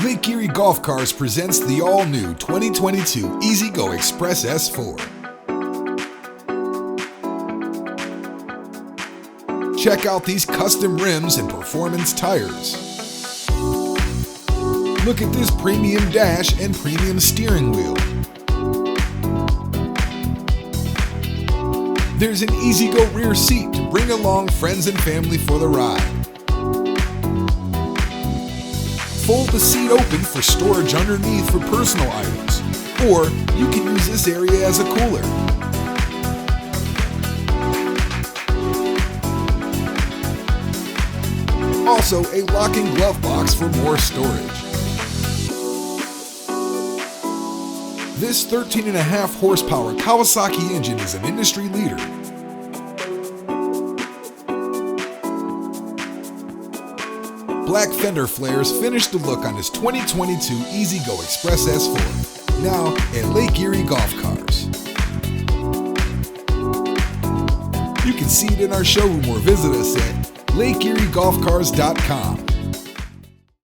Lake Erie Golf Cars presents the all-new 2022 EZGO Express S4. Check out these custom rims and performance tires. Look at this premium dash and premium steering wheel. There's an EZGO rear seat to bring along friends and family for the ride. Fold the seat open for storage underneath for personal items, or you can use this area as a cooler. Also, a lock and glove box for more storage. This 13.5 horsepower Kawasaki engine is an industry leader. Black fender flares finish the look on this 2022 EZGO Express S4, now at Lake Erie Golf Cars. You can see it in our showroom or visit us at LakeErieGolfCars.com.